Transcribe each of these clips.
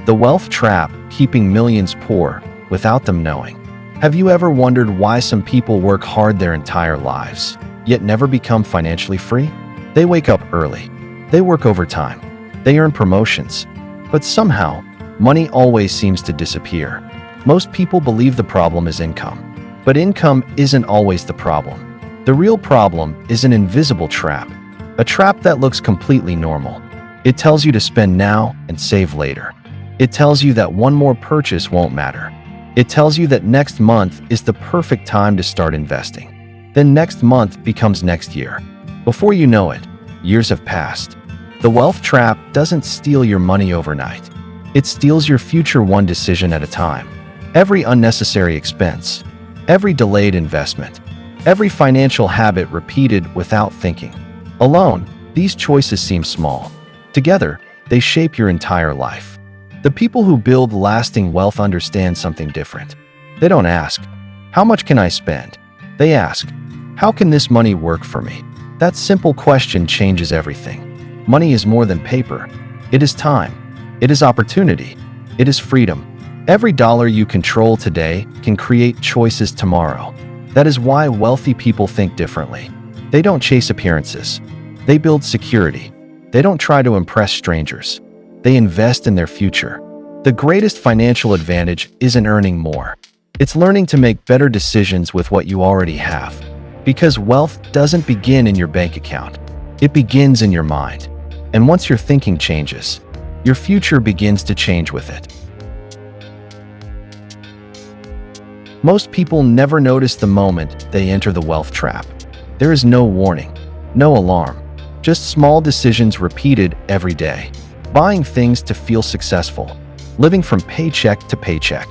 The wealth trap, keeping millions poor without them knowing. Have you ever wondered why some people work hard their entire lives, yet never become financially free? They wake up early. They work overtime. They earn promotions. But somehow, money always seems to disappear. Most people believe the problem is income. But income isn't always the problem. The real problem is an invisible trap. A trap that looks completely normal. It tells you to spend now and save later. It tells you that one more purchase won't matter. It tells you that next month is the perfect time to start investing. Then next month becomes next year. Before you know it, years have passed. The wealth trap doesn't steal your money overnight. It steals your future one decision at a time. Every unnecessary expense, every delayed investment, every financial habit repeated without thinking. Alone, these choices seem small. Together, they shape your entire life. The people who build lasting wealth understand something different. They don't ask, "How much can I spend?" They ask, "How can this money work for me?" That simple question changes everything. Money is more than paper. It is time. It is opportunity. It is freedom. Every dollar you control today can create choices tomorrow. That is why wealthy people think differently. They don't chase appearances. They build security. They don't try to impress strangers. They invest in their future. The greatest financial advantage isn't earning more. It's learning to make better decisions with what you already have. Because wealth doesn't begin in your bank account. It begins in your mind. And once your thinking changes, your future begins to change with it. Most people never notice the moment they enter the wealth trap. There is no warning, no alarm, just small decisions repeated every day. Buying things to feel successful, living from paycheck to paycheck,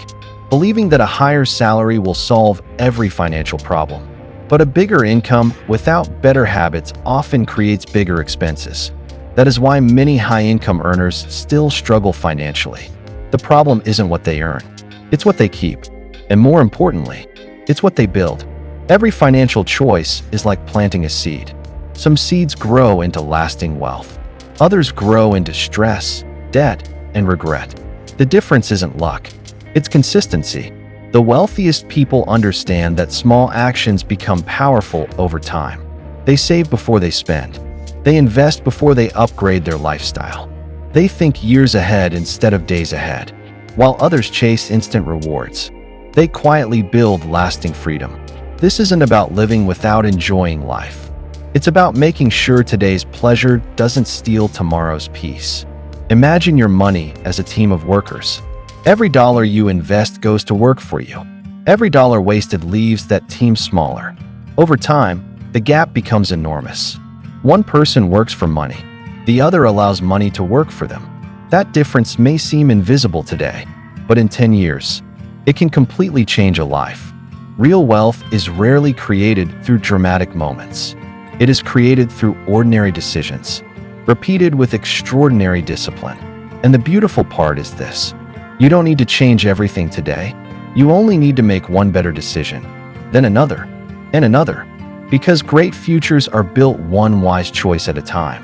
believing that a higher salary will solve every financial problem. But a bigger income without better habits often creates bigger expenses. That is why many high-income earners still struggle financially. The problem isn't what they earn, it's what they keep. And more importantly, it's what they build. Every financial choice is like planting a seed. Some seeds grow into lasting wealth. Others grow into stress, debt, and regret. The difference isn't luck, it's consistency. The wealthiest people understand that small actions become powerful over time. They save before they spend. They invest before they upgrade their lifestyle. They think years ahead instead of days ahead. While others chase instant rewards, they quietly build lasting freedom. This isn't about living without enjoying life. It's about making sure today's pleasure doesn't steal tomorrow's peace. Imagine your money as a team of workers. Every dollar you invest goes to work for you. Every dollar wasted leaves that team smaller. Over time, the gap becomes enormous. One person works for money. The other allows money to work for them. That difference may seem invisible today, but in 10 years, it can completely change a life. Real wealth is rarely created through dramatic moments. It is created through ordinary decisions, repeated with extraordinary discipline. And the beautiful part is this: you don't need to change everything today. You only need to make one better decision, then another, and another. Because great futures are built one wise choice at a time.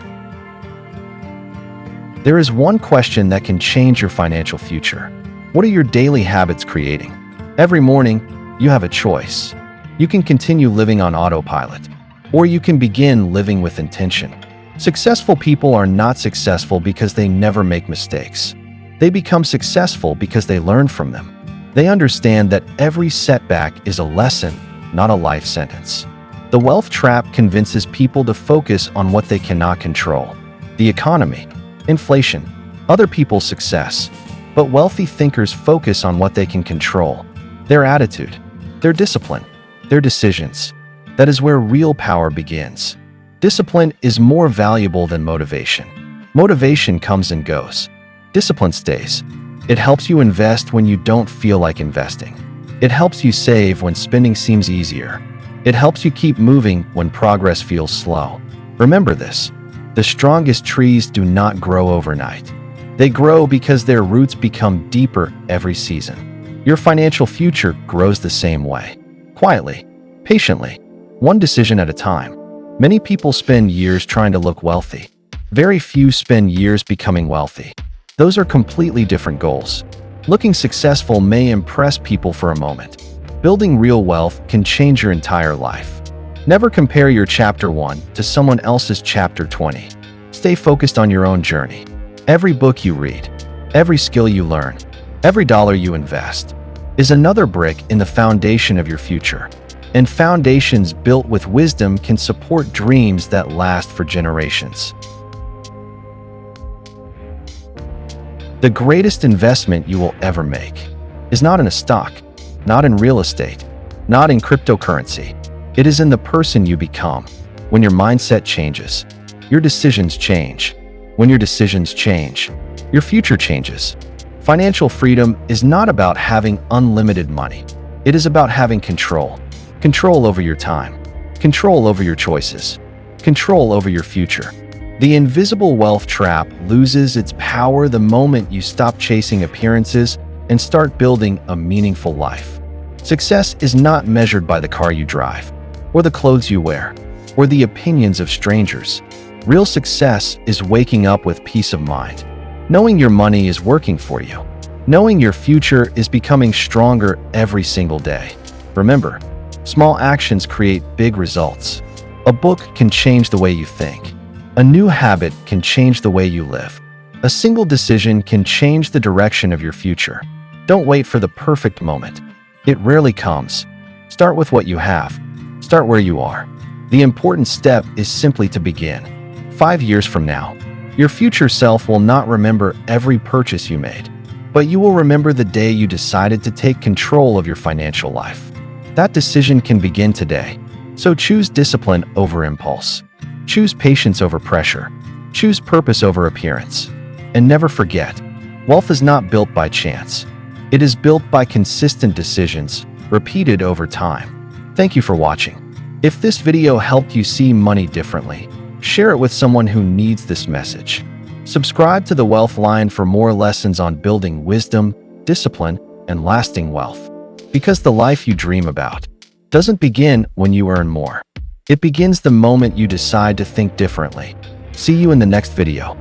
There is one question that can change your financial future. What are your daily habits creating? Every morning, you have a choice. You can continue living on autopilot, or you can begin living with intention. Successful people are not successful because they never make mistakes. They become successful because they learn from them. They understand that every setback is a lesson, not a life sentence. The wealth trap convinces people to focus on what they cannot control: the economy, inflation, other people's success. But wealthy thinkers focus on what they can control: their attitude, their discipline, their decisions. That is where real power begins. Discipline is more valuable than motivation. Motivation comes and goes. Discipline stays. It helps you invest when you don't feel like investing. It helps you save when spending seems easier. It helps you keep moving when progress feels slow. Remember this: the strongest trees do not grow overnight. They grow because their roots become deeper every season. Your financial future grows the same way. Quietly, patiently, one decision at a time. Many people spend years trying to look wealthy. Very few spend years becoming wealthy. Those are completely different goals. Looking successful may impress people for a moment. Building real wealth can change your entire life. Never compare your chapter 1 to someone else's chapter 20. Stay focused on your own journey. Every book you read, every skill you learn, every dollar you invest is another brick in the foundation of your future. And foundations built with wisdom can support dreams that last for generations. The greatest investment you will ever make is not in a stock, not in real estate, not in cryptocurrency. It is in the person you become. When your mindset changes, your decisions change. When your decisions change, your future changes. Financial freedom is not about having unlimited money. It is about having control. Control over your time. Control over your choices. Control over your future. The invisible wealth trap loses its power the moment you stop chasing appearances and start building a meaningful life. Success is not measured by the car you drive, or the clothes you wear, or the opinions of strangers. Real success is waking up with peace of mind, knowing your money is working for you, knowing your future is becoming stronger every single day. Remember, small actions create big results. A book can change the way you think. A new habit can change the way you live. A single decision can change the direction of your future. Don't wait for the perfect moment. It rarely comes. Start with what you have. Start where you are. The important step is simply to begin. 5 years from now, your future self will not remember every purchase you made, but you will remember the day you decided to take control of your financial life. That decision can begin today. So choose discipline over impulse. Choose patience over pressure. Choose purpose over appearance. And never forget, wealth is not built by chance. It is built by consistent decisions, repeated over time. Thank you for watching. If this video helped you see money differently, share it with someone who needs this message. Subscribe to the Wealth Line for more lessons on building wisdom, discipline, and lasting wealth. Because the life you dream about doesn't begin when you earn more. It begins the moment you decide to think differently. See you in the next video.